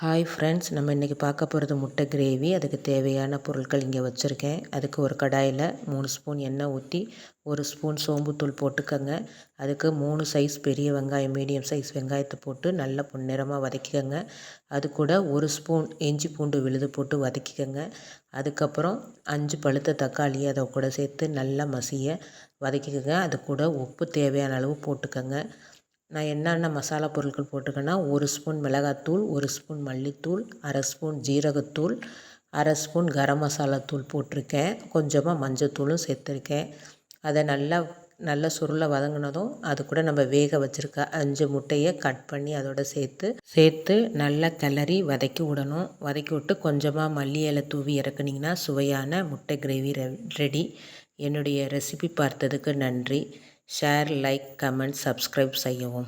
Hi friends, நம்ம இன்றைக்கி பார்க்க போகிறது முட்டை கிரேவி. அதுக்கு தேவையான பொருட்கள் இங்கே வச்சுருக்கேன். அதுக்கு ஒரு கடாயில் 3 ஸ்பூன் எண்ணெய் ஊற்றி 1 ஸ்பூன் சோம்புத்தூள் போட்டுக்கோங்க. அதுக்கு 3 சைஸ் பெரிய வெங்காயம், மீடியம் சைஸ் வெங்காயத்தை போட்டு நல்லா பொன்னிறமாக வதக்கிக்கோங்க. அது கூட 1 ஸ்பூன் இஞ்சி பூண்டு விழுது போட்டு வதக்கிக்கோங்க. அதுக்கப்புறம் 5 பழுத்த தக்காளி அதை கூட சேர்த்து நல்லா மசிய வதக்கிக்கோங்க. அது கூட உப்பு தேவையான அளவு போட்டுக்கோங்க. நான் என்னென்ன மசாலா பொருட்கள் போட்டிருக்கேன்னா, 1 ஸ்பூன் மிளகாத்தூள், 1 ஸ்பூன் மல்லித்தூள், அரை ஸ்பூன் ஜீரகத்தூள், அரை ஸ்பூன் கரம் மசாலா தூள் போட்டிருக்கேன். கொஞ்சமாக மஞ்சத்தூளும் சேர்த்துருக்கேன். அதை நல்லா சுருள வதங்கினதும் அது கூட நம்ம வேக வச்சுருக்க 5 முட்டையை கட் பண்ணி அதோட சேர்த்து நல்லா கிளறி வதக்கி விடணும். வதக்கி விட்டு கொஞ்சமாக மல்லி இலை தூவி இறக்குனிங்கன்னா சுவையான முட்டை கிரேவி ரெடி. என்னுடைய ரெசிபி பார்த்ததுக்கு நன்றி. ஷேர், லைக், கமெண்ட், சப்ஸ்கிரைப் செய்யவும்.